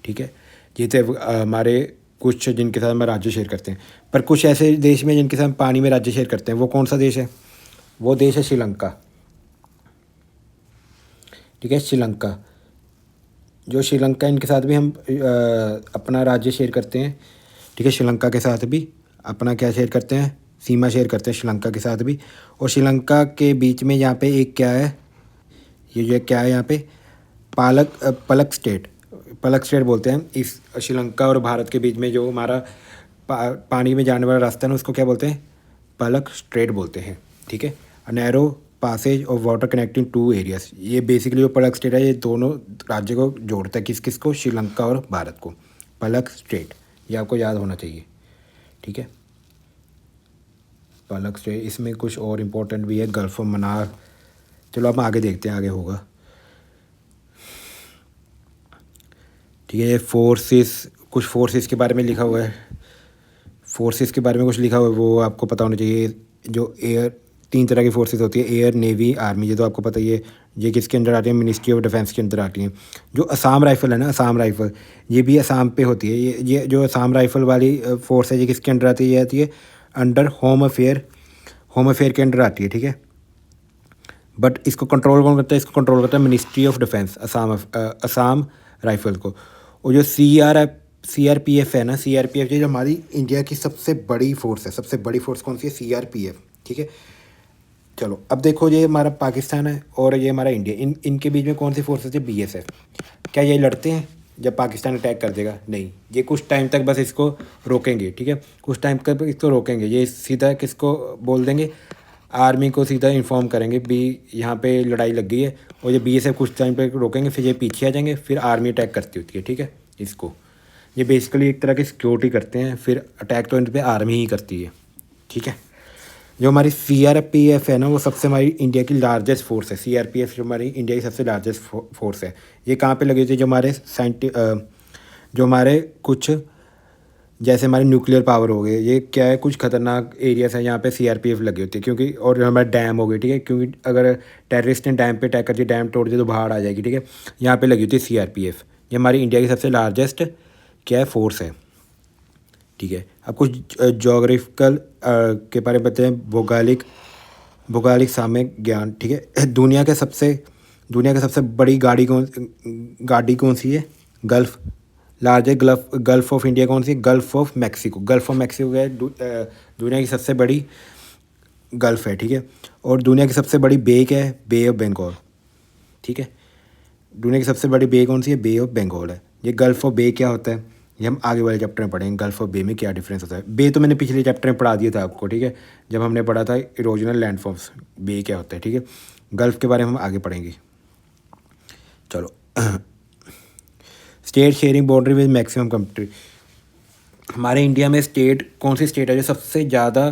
ठीक है। ये थे हमारे कुछ जिनके साथ हम राज्य शेयर करते हैं। पर कुछ ऐसे देश में जिनके साथ हम पानी में राज्य शेयर करते हैं, वो कौन सा देश है, वो देश है श्रीलंका, ठीक है, श्रीलंका। जो श्रीलंका, इनके साथ भी हम अपना राज्य शेयर करते हैं, ठीक है। श्रीलंका के साथ भी अपना क्या शेयर करते हैं, सीमा शेयर करते हैं श्रीलंका के साथ भी। और श्रीलंका के बीच में यहाँ पे एक क्या है, ये जो क्या है यहाँ पे, पलक स्टेट बोलते हैं इस श्रीलंका और भारत के बीच में जो हमारा पानी में जाने वाला रास्ता है ना, उसको क्या बोलते हैं, पलक स्ट्रेट बोलते हैं, ठीक है। Narrow passage of water connecting 2 areas, ये बेसिकली जो पलक स्ट्रेट है, ये दोनों राज्य को जोड़ता है, किस को, श्रीलंका और भारत को, पलक स्ट्रेट, ये आपको याद होना चाहिए, ठीक है, पलक स्ट्रेट। इसमें कुछ और इम्पोर्टेंट भी है, गल्फ ऑफ मन्नार। चलो अब आगे देखते हैं, आगे होगा, ठीक है। कुछ फोर्सेस के बारे में लिखा हुआ है, फोर्सेस के बारे में कुछ लिखा हुआ है, वो आपको पता होना चाहिए। जो एयर, 3 तरह की फोर्सेस होती है, एयर, नेवी, आर्मी, ये तो आपको पता ही है। ये किसके अंदर आती है, मिनिस्ट्री ऑफ डिफेंस के अंदर आती हैं। जो असम राइफ़ल है ना, असम राइफ़ल, ये भी असम पे होती है। ये जो असम राइफ़ल वाली फोर्स है, ये किसके अंडर आती है, ये आती है अंडर होम अफेयर के अंडर आती है, ठीक है। बट इसको कंट्रोल कौन करता है, इसको कंट्रोल करता है ministry of defence, Assam rifle को। और जो CRPF है ना, CRPF जो हमारी इंडिया की सबसे बड़ी फोर्स है, सबसे बड़ी फोर्स कौन सी है, CRPF, ठीक है। चलो अब देखो, ये हमारा पाकिस्तान है और ये हमारा इंडिया, इनके बीच में कौन सी फोर्सेस है, BSF। क्या ये लड़ते हैं जब पाकिस्तान अटैक कर देगा, नहीं, ये कुछ टाइम तक बस इसको रोकेंगे, ठीक है, कुछ टाइम तक इसको रोकेंगे। ये सीधा किसको बोल देंगे, आर्मी को सीधा इन्फॉर्म करेंगे भी यहाँ पे लड़ाई लग गई है, और ये BSF कुछ टाइम पे रोकेंगे, फिर ये पीछे आ जाएंगे, फिर आर्मी अटैक करती होती है, ठीक है, इसको। ये बेसिकली एक तरह की सिक्योरिटी करते हैं, फिर अटैक तो इन पर आर्मी ही करती है, ठीक है। जो हमारी CRPF है ना, वो सबसे हमारी इंडिया की लार्जेस्ट फोर्स है। CRPF जो हमारी इंडिया की सबसे लार्जेस्ट फोर्स है। ये कहाँ पे लगी थी? जो हमारे कुछ जैसे हमारे न्यूक्लियर पावर हो गए, ये क्या है, कुछ खतरनाक एरियाज हैं यहाँ पे CRPF लगी होती है, क्योंकि और जो हमारे डैम हो गए, ठीक है, क्योंकि अगर टेररिस्ट ने डैम पे अटैक कर दिया, डैम तोड़ दिया तो बाढ़ आ जाएगी, ठीक है। यहाँ पे लगी होती है CRPF। ये हमारी इंडिया की सबसे लार्जेस्ट क्या है, फोर्स है, ठीक है। अब कुछ जोग्राफिकल के बारे में बताते हैं, भौगोलिक सामयिक ज्ञान, ठीक है। दुनिया के सबसे बड़ी गाड़ी कौन सी है? गल्फ ऑफ इंडिया कौन सी है? गल्फ ऑफ मैक्सिको क्या है? दुनिया की सबसे बड़ी गल्फ है, ठीक है। और दुनिया की सबसे बड़ी बे क्या है? बे ऑफ बंगाल, ठीक है। दुनिया की सबसे बड़ी बे कौन सी है? बे ऑफ बंगाल है। ये गल्फ ऑफ बे क्या होता है, ये हम आगे वाले चैप्टर में पढ़ेंगे। गल्फ ऑफ बे में क्या डिफरेंस होता है। बे तो मैंने पिछले चैप्टर में पढ़ा दिया था आपको, ठीक है, जब हमने पढ़ा था इरोजनल लैंडफॉर्म्स, बे क्या होता है, ठीक है। गल्फ के बारे में हम आगे पढ़ेंगे। चलो state sharing boundary with maximum country. हमारे इंडिया में स्टेट कौन सी स्टेट है जो सबसे ज़्यादा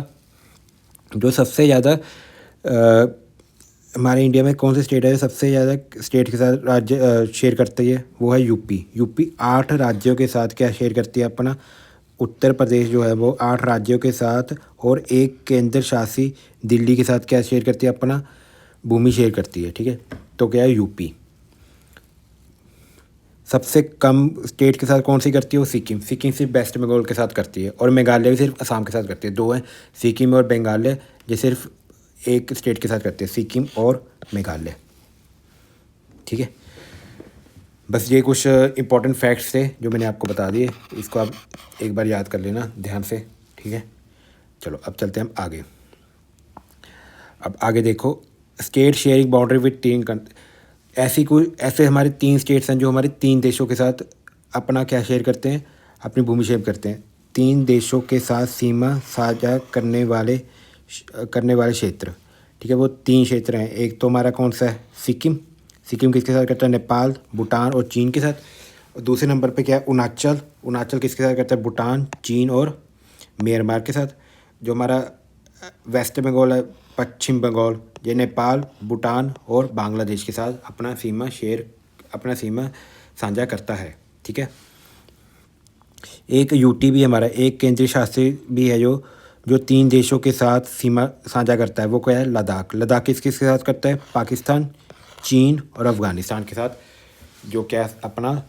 हमारे इंडिया में कौन सी स्टेट है जो सबसे ज़्यादा स्टेट के साथ राज्य शेयर करती है? वो है यूपी 8 राज्यों के साथ क्या शेयर करती है अपना? उत्तर प्रदेश जो है वो 8 राज्यों के साथ और एक केंद्र शासित दिल्ली के साथ क्या शेयर करती है? अपना भूमि शेयर करती है, ठीक है। तो क्या है? यूपी। सबसे कम स्टेट के साथ कौन सी करती है? वो सिक्किम सिर्फ वेस्ट बंगाल के साथ करती है, और मेघालय भी सिर्फ असम के साथ करती है। दो हैं, सिक्किम और मेघालय, ये सिर्फ एक स्टेट के साथ करते हैं, सिक्किम और मेघालय, ठीक है। बस ये कुछ इंपॉर्टेंट फैक्ट्स थे जो मैंने आपको बता दिए, इसको आप एक बार याद कर लेना ध्यान से, ठीक है। चलो अब चलते हैं हम आगे। अब आगे देखो, स्टेट शेयरिंग बाउंड्री विद ऐसे हमारे 3 स्टेट्स हैं जो हमारे 3 देशों के साथ अपना क्या शेयर करते हैं? अपनी भूमि शेयर करते हैं। 3 देशों के साथ सीमा साझा करने वाले क्षेत्र, ठीक है। वो 3 क्षेत्र हैं। एक तो हमारा कौन सा है? सिक्किम किसके साथ करता है? नेपाल, भूटान और चीन के साथ। और दूसरे नंबर पे क्या है? अरुणाचल किसके साथ करता है? भूटान, चीन और म्यांमार के साथ। जो हमारा वेस्ट बंगाल है, पश्चिम बंगाल, ये नेपाल, भूटान और बांग्लादेश के साथ अपना सीमा साझा करता है, ठीक है। एक यूटी भी हमारा, एक केंद्रीय शासित भी है जो 3 देशों के साथ सीमा साझा करता है। वो क्या है? लद्दाख किसके साथ करता है? पाकिस्तान, चीन और अफ़गानिस्तान के साथ जो क्या अपना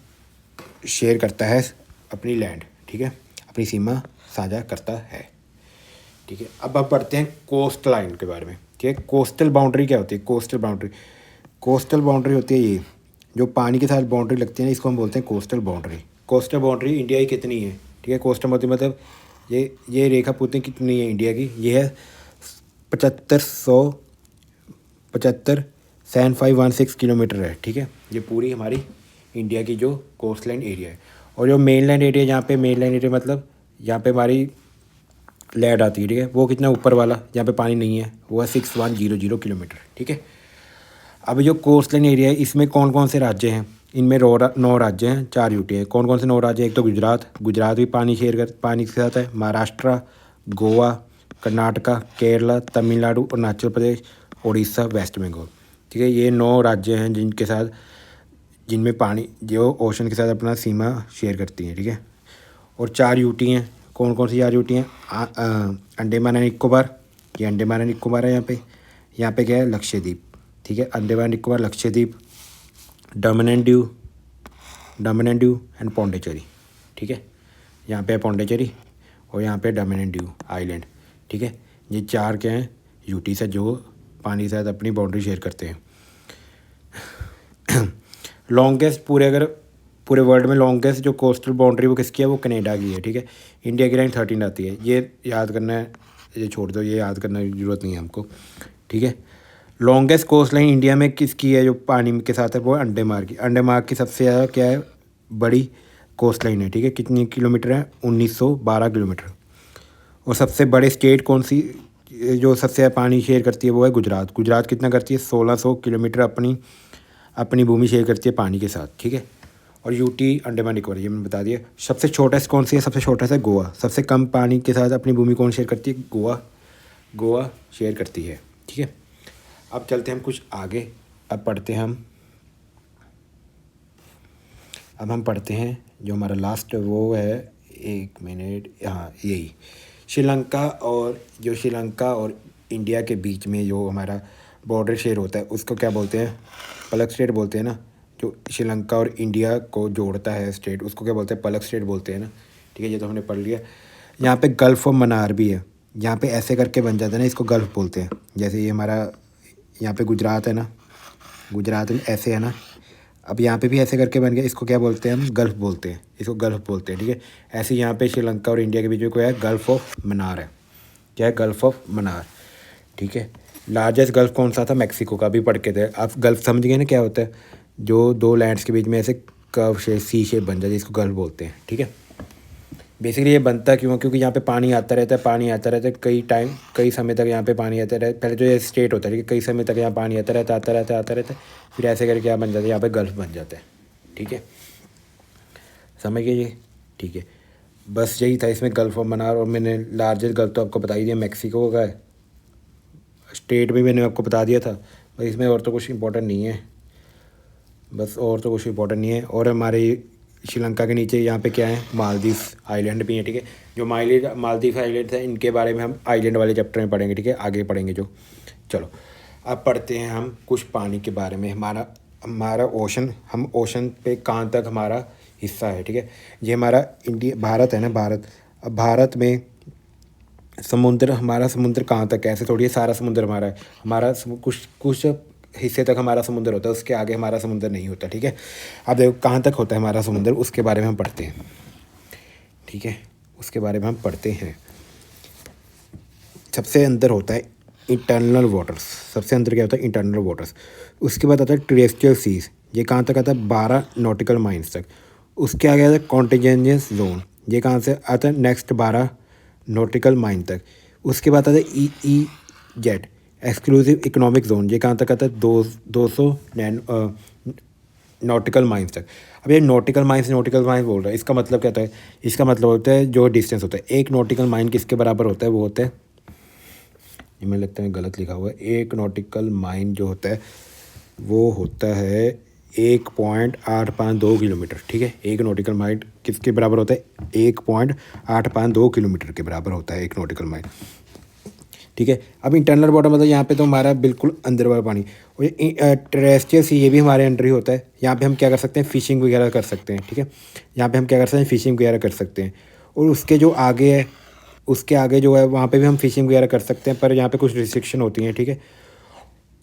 शेयर करता है अपनी लैंड, ठीक है, अपनी सीमा साझा करता है, ठीक है। अब आप पढ़ते हैं कोस्ट लाइन के बारे में, ठीक है। कोस्टल बाउंड्री क्या होती है? कोस्टल बाउंड्री होती है ये जो पानी के साथ बाउंड्री लगती है ना, इसको हम बोलते हैं कोस्टल बाउंड्री। इंडिया की कितनी है, ठीक है। कोस्टल बाउंड्री मतलब ये रेखा पूर्ति कितनी है इंडिया की? ये है 7516 किलोमीटर है, ठीक है। ये पूरी हमारी इंडिया की जो कोस्ट लाइन एरिया है। और जो मेनलैंड एरिया मतलब यहाँ पे हमारी लैंड आती है, ठीक है, वो कितना ऊपर वाला जहाँ पे पानी नहीं है, वो है 6100 किलोमीटर, ठीक है। अब जो कोस्ट लाइन एरिया है, इसमें कौन कौन से राज्य हैं? इनमें 9 राज्य हैं, 4 यूटी हैं। कौन कौन से 9 राज्य हैं? एक तो गुजरात भी पानी के साथ है। महाराष्ट्र, गोवा, कर्नाटका, केरला, तमिलनाडु, अरुणाचल प्रदेश, उड़ीसा, वेस्ट बंगाल, ठीक है। ये 9 राज्य हैं जिनमें पानी जो ओशन के साथ अपना सीमा शेयर करती हैं, ठीक है। और 4 यूटी हैं। कौन कौन सी 4 यूटी हैं? अंडमान एंड निकोबार, ये अंडमान एंड निकोबार है। यहाँ पे क्या है? लक्षद्वीप, ठीक है। अंडमान निकोबार, लक्षद्वीप, दमन एंड दीव एंड पौंडीचेरी, ठीक है। यहाँ पे है पौंडीचेरी और यहाँ पे दमन एंड दीव आइलैंड, ठीक है। ये 4 क्या हैं? यूटी से जो पानी के साथ अपनी बाउंड्री शेयर करते हैं। लॉन्गेस्ट पूरे वर्ल्ड में लॉन्गेस्ट जो कोस्टल बाउंड्री वो किसकी है? वो कनाडा की है, ठीक है। इंडिया की लाइन 13 आती है, ये याद करना है, ये छोड़ दो, ये याद करने की ज़रूरत नहीं है हमको, ठीक है। लॉन्गेस्ट कोस्ट लाइन इंडिया में किसकी है जो पानी के साथ है? वो अंडमान की सबसे ज़्यादा क्या है? बड़ी कोस्ट लाइन है, ठीक है। कितनी किलोमीटर है? 1912 किलोमीटर। और सबसे बड़े स्टेट कौन सी जो सबसे ज़्यादा पानी शेयर करती है? वो है गुजरात कितना करती है? 1600 किलोमीटर अपनी भूमि शेयर करती है पानी के साथ, ठीक है। और यूटी अंडमान निकोबार, ये मैंने बता दिया। सबसे छोटेस्ट कौन सी है? सबसे छोटा है गोवा। सबसे कम पानी के साथ अपनी भूमि कौन शेयर करती है? गोवा शेयर करती है, ठीक है। अब चलते हैं हम कुछ आगे। अब हम पढ़ते हैं जो हमारा लास्ट वो है, 1 मिनट, हाँ यही श्रीलंका और इंडिया के बीच में जो हमारा बॉर्डर शेयर होता है उसको क्या बोलते हैं? पलक स्टेट बोलते हैं ना। जो श्रीलंका और इंडिया को जोड़ता है स्टेट, उसको क्या बोलते हैं? पलक स्टेट बोलते हैं ना, ठीक है। ये तो हमने पढ़ लिया। यहाँ पे गल्फ ऑफ मन्नार भी है। यहाँ पे ऐसे करके बन जाता है ना, इसको गल्फ बोलते हैं। जैसे ये हमारा यहाँ पे गुजरात है ना, गुजरात में ऐसे है ना, अब यहाँ पे भी ऐसे करके बन गया, इसको क्या बोलते हैं? हम गल्फ बोलते हैं, इसको गल्फ बोलते हैं, ठीक है। ऐसे यहाँ पे श्रीलंका और इंडिया के बीच में क्या है? गल्फ ऑफ मन्नार है। क्या है? गल्फ ऑफ मन्नार, ठीक है। लार्जेस्ट गल्फ कौन सा था? मैक्सिको का, भी पढ़ के थे आप। गल्फ समझ गए ना क्या होता है? जो दो लैंड्स के बीच में ऐसे कर्व शेप, सी शेप बन जाती है, इसको गल्फ बोलते हैं, ठीक है। बेसिकली ये बनता क्यों? क्योंकि यहाँ पे पानी आता रहता है कई समय तक यहाँ पे पानी आता रहता है। पहले तो ये स्टेट होता है, ठीक है, कई समय तक यहाँ पानी आता रहता है, फिर ऐसे करके क्या बन जाता है? यहाँ पे गल्फ बन जाता है, ठीक है। समझ गए ये? ठीक है, बस यही था इसमें गल्फ ऑफ मन्नार। और मैंने लार्जेस्ट गल्फ तो आपको बता ही दिया, मैक्सिको का है। स्टेट भी मैंने आपको बता दिया था। बस इसमें और तो कुछ इंपॉर्टेंट नहीं है। और हमारे श्रीलंका के नीचे यहाँ पे क्या है? मालदीव आइलैंड भी है, ठीक है। जो मालदीव आइलैंड है, इनके बारे में हम आइलैंड वाले चैप्टर में पढ़ेंगे, ठीक है, आगे पढ़ेंगे जो। चलो अब पढ़ते हैं हम कुछ पानी के बारे में। हमारा ओशन, हम ओशन पे कहाँ तक हमारा हिस्सा है, ठीक है। ये हमारा भारत है ना, अब भारत में हमारा समुद्र कहाँ तक है? ऐसे थोड़ी है सारा समुद्र हमारा है। कुछ हिस्से तक हमारा समुद्र होता है, उसके आगे हमारा समुद्र नहीं होता, ठीक है। अब देखो कहाँ तक होता है हमारा समुद्र, उसके बारे में हम पढ़ते हैं, ठीक है। उसके बारे में हम पढ़ते हैं। सबसे अंदर होता है इंटरनल वाटर्स। सबसे अंदर क्या होता है? Internal waters. उसके बाद आता है टेरेस्ट्रियल सीज, ये कहाँ तक आता है? 12 नॉटिकल माइल्स तक। उसके आगे आता है कॉन्टिजेंस जोन, ये कहाँ से आता है? नेक्स्ट 12 नॉटिकल माइल तक। उसके बाद आता है EEZ एक्सक्लूसिव इकोनॉमिक जोन, ये कहाँ तक आता है? 200 नॉटिकल माइल्स तक। अब ये नॉटिकल माइल्स बोल रहा है, इसका मतलब क्या होता है? इसका मतलब होता है जो डिस्टेंस होता है। एक नॉटिकल माइल किसके बराबर होता है? वो होता है, ये मुझे लगता है गलत लिखा हुआ है। एक नॉटिकल माइल जो होता है वो होता है 1.852 किलोमीटर, ठीक है। एक नॉटिकल माइल किसके बराबर होता है? 1.852 किलोमीटर के बराबर होता है एक नॉटिकल माइल, ठीक है। अब इंटरनल वाटर मतलब यहाँ पे तो हमारा बिल्कुल अंदर वाला पानी। और ये टेरेस्ट्रियल सी, ये भी हमारे अंडर ही होता है। यहाँ पे हम क्या कर सकते हैं? फिशिंग वगैरह कर सकते हैं, ठीक है। यहाँ पे हम क्या कर सकते हैं? फिशिंग वगैरह कर सकते हैं। और उसके जो आगे है, उसके आगे जो है वहाँ पे भी हम फिशिंग वगैरह कर सकते हैं, पर यहाँ पे कुछ रिस्ट्रिक्शन होती हैं, ठीक है।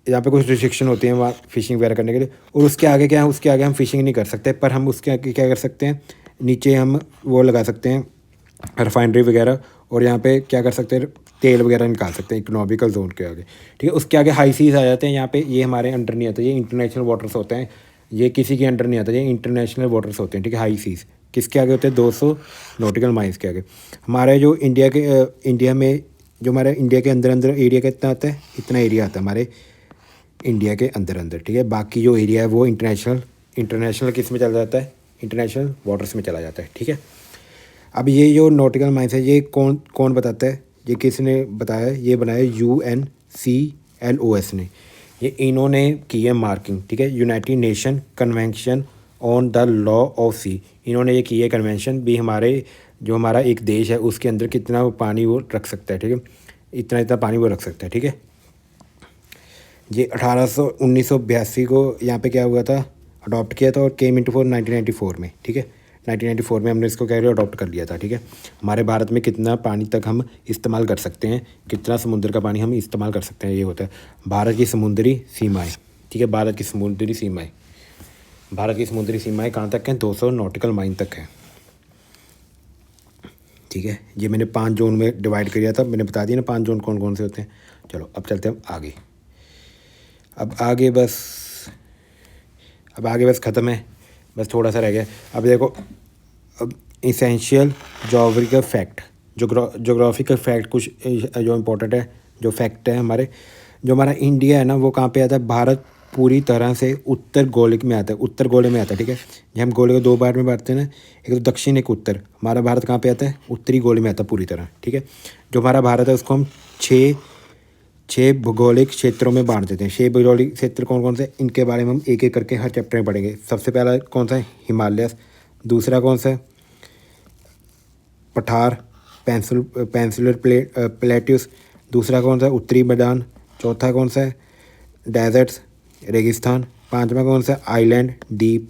यहाँ पे कुछ रिस्ट्रिक्शन होती हैं वहाँ फिशिंग वगैरह करने के लिए। और उसके आगे क्या है? उसके आगे हम फिशिंग नहीं कर सकते, पर हम उसके आगे क्या कर सकते हैं? नीचे हम वो लगा सकते हैं रिफाइनरी वगैरह, और यहाँ पे क्या कर सकते हैं? तेल वगैरह निकाल सकते हैं इकोनॉमिकल जोन के आगे, ठीक है। उसके आगे हाई सीज आ जाते हैं। यहाँ पे ये हमारे अंडर नहीं आता, ये इंटरनेशनल वाटर्स होते हैं, ये किसी के अंडर नहीं आता, ये इंटरनेशनल वाटर्स होते हैं, ठीक है। हाई सीज किसके आगे होते हैं? 200 नॉटिकल माइल्स के आगे। हमारे जो इंडिया के अंदर एरिया कितना आता है? इतना एरिया आता है हमारे इंडिया के अंदर, ठीक है। बाकी जो एरिया है वो इंटरनेशनल किस में चला जाता है? इंटरनेशनल वाटर्स में चला जाता है, ठीक है। अब ये जो नॉटिकल माइल्स है, ये कौन बताता है? ये किसने बताया? ये बनाया UNCLOS ने। ये इन्होंने की है मार्किंग, ठीक है। United Nation convention on the law of sea, इन्होंने ये की है कन्वेंशन भी। हमारा एक देश है उसके अंदर कितना पानी वो रख सकता है, ठीक है। इतना पानी वो रख सकता है, ठीक है। ये 1982 को यहाँ पे क्या हुआ था? अडॉप्ट किया था, और केम इंटू 1994 में, ठीक है। 1994 में हमने इसको क्या किया? अडॉप्ट कर लिया था, ठीक है। हमारे भारत में कितना पानी तक हम इस्तेमाल कर सकते हैं, कितना समुद्र का पानी हम इस्तेमाल कर सकते हैं, ये होता है भारत की समुद्री सीमाएँ, ठीक है। भारत की समुद्री सीमाएँ कहाँ तक हैं? 200 नॉटिकल माइल तक है, ठीक है। ये मैंने 5 जोन में डिवाइड किया था, मैंने बता दिया ना 5 जोन कौन कौन से होते हैं। चलो अब चलते हैं आगे। अब आगे बस ख़त्म है, बस थोड़ा सा रह गया। अब देखो, अब essential geographical fact, geographical fact कुछ जो इम्पोर्टेंट है, जो फैक्ट है हमारे, जो हमारा इंडिया है ना, वो कहाँ पे आता है? भारत पूरी तरह से उत्तर गोले में आता है, उत्तर गोले में आता है, ठीक है। ये हम गोले को दो बार में बांटते हैं ना, एक तो दक्षिण एक उत्तर। हमारा भारत कहाँ पे आता है? उत्तरी गोले में आता है पूरी तरह, ठीक है। जो हमारा भारत है उसको हम छः छः भौगोलिक क्षेत्रों में बांट देते हैं। 6 भौगोलिक क्षेत्र कौन कौन से, इनके बारे में हम एक एक करके हर चैप्टर में पढ़ेंगे। सबसे पहला कौन सा है? हिमालय। दूसरा कौन सा है? पठार पेंसिलर प्लेट्यूस। दूसरा कौन सा है? उत्तरी मैदान। चौथा कौन सा है? डेजर्ट्स रेगिस्तान। पांचवा कौन सा है? आइलैंड द्वीप।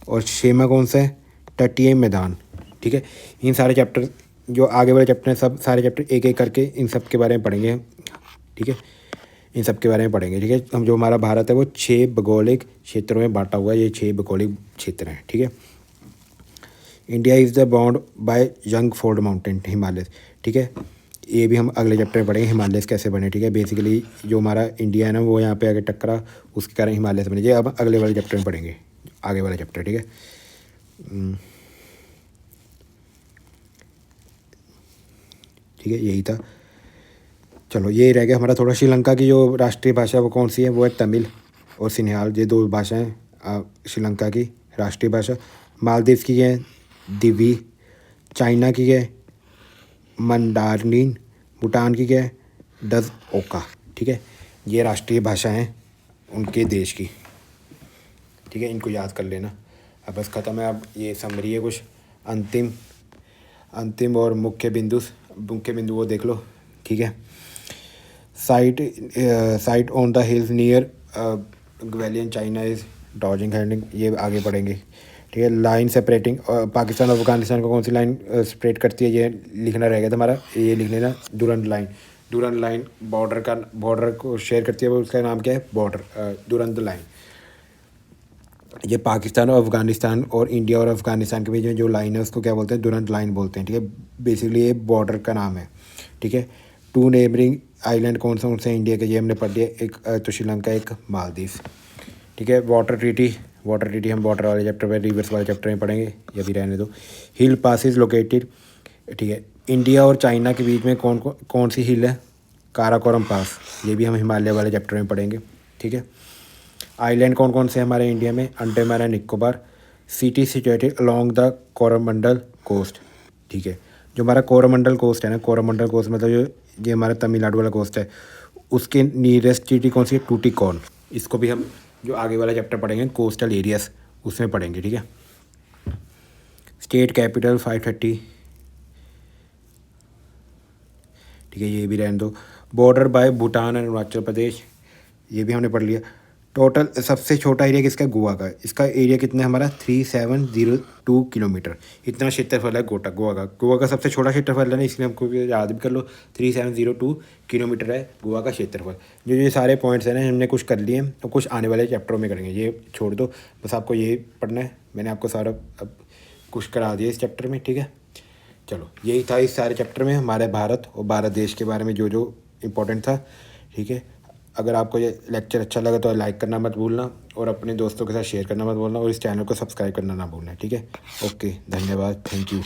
और छठवां कौन सा है? तटीय मैदान, ठीक है। इन सारे चैप्टर जो आगे वाले चैप्टर हैं, सब सारे चैप्टर एक एक करके इन सब के बारे में पढ़ेंगे, ठीक है। इन सब के बारे में पढ़ेंगे, ठीक है। हम जो हमारा भारत है वो 6 भौगोलिक क्षेत्रों में बांटा हुआ है। ये 6 भौगोलिक क्षेत्र हैं, ठीक है। India is the bound by young fold mountain Himalaya, ठीक है। ये भी हम अगले चैप्टर में पढ़ेंगे हिमालय कैसे बने, ठीक है। बेसिकली जो हमारा इंडिया है ना वो यहाँ पे आगे टकरा, उसके कारण हिमालय से बने। ये अब अगले वाले चैप्टर में पढ़ेंगे, आगे वाले चैप्टर, ठीक है। ठीक है, यही था। चलो ये रह गया हमारा थोड़ा। श्रीलंका की जो राष्ट्रीय भाषा वो कौन सी है? वो है तमिल और सिन्हाल। ये 2 भाषाएं श्रीलंका की राष्ट्रीय भाषा। मालदीव की है दिवी। चाइना की है मंडारिन। भूटान की है डज ओका, ठीक है। ये राष्ट्रीय भाषा हैं उनके देश की, ठीक है। इनको याद कर लेना। अब बस ख़त्म है। अब ये समरी है कुछ अंतिम और मुख्य बिंदु वो देख लो, ठीक है। Site on the hills near Guilin China is dodging handing, ये आगे पढ़ेंगे, ठीक है। लाइन सेपरेटिंग पाकिस्तान और अफगानिस्तान को कौन सी लाइन सेपरेट करती है, ये लिखना रहेगा तुम्हारा। ये लिख लेना, डूरंड लाइन बॉर्डर को शेयर करती है, वो उसका नाम क्या है? Border Durand line. ये पाकिस्तान और अफगानिस्तान और इंडिया और अफगानिस्तान के बीच में जो लाइन है उसको क्या बोलते हैं? डूरंड लाइन बोलते हैं, ठीक है। बेसिकली ये बॉर्डर का नाम है, ठीक है। 2 नेबरिंग आइलैंड कौन सा उनसे इंडिया के, ये हमने पढ़ लिया। एक तो श्रीलंका, एक मालदीव, ठीक है। वाटर ट्रीटी हम वाटर वाले चैप्टर में, रिवर्स वाले चैप्टर में पढ़ेंगे, ये भी रहने दो। हिल पासिस लोकेटेड, ठीक है। इंडिया और चाइना के बीच में कौन सी हिल है? काराकोरम पास, ये भी हम हिमालय वाले चैप्टर में पढ़ेंगे, ठीक है। आइलैंड कौन कौन से हमारे इंडिया में? Andaman and Nicobar. City situated along the Coromandel coast, ठीक है। जो हमारा कोरोमंडल कोस्ट है ना, कोरोमंडल कोस्ट मतलब ये हमारा तमिलनाडु वाला कोस्ट है, उसके नियरेस्ट सिटी कौन सी है? टूटिकोर्न। इसको भी हम जो आगे वाला चैप्टर पढ़ेंगे कोस्टल एरियाज उसमें पढ़ेंगे, ठीक है। स्टेट कैपिटल 530, ठीक है, ये भी रहने दो। Border by Bhutan and Arunachal Pradesh, ये भी हमने पढ़ लिया। टोटल सबसे छोटा एरिया किसका? गोवा का। इसका एरिया कितना हमारा? 3702 किलोमीटर, इतना क्षेत्रफल है गोवा का सबसे छोटा क्षेत्रफल है ना, इसलिए हमको याद भी कर लो। 3702 किलोमीटर है गोवा का क्षेत्रफल। जो ये सारे पॉइंट्स हैं ना हमने कुछ कर लिए, तो कुछ आने वाले चैप्टरों में करेंगे, ये छोड़ दो। बस आपको ये पढ़ना है, मैंने आपको सारा अब कुछ करा दिया इस चैप्टर में, ठीक है। चलो यही था इस सारे चैप्टर में हमारे भारत और भारत देश के बारे में जो जो इम्पोर्टेंट था, ठीक है। अगर आपको ये लेक्चर अच्छा लगा तो लाइक करना मत भूलना और अपने दोस्तों के साथ शेयर करना मत भूलना और इस चैनल को सब्सक्राइब करना ना भूलना, ठीक है। ओके, धन्यवाद, थैंक यू।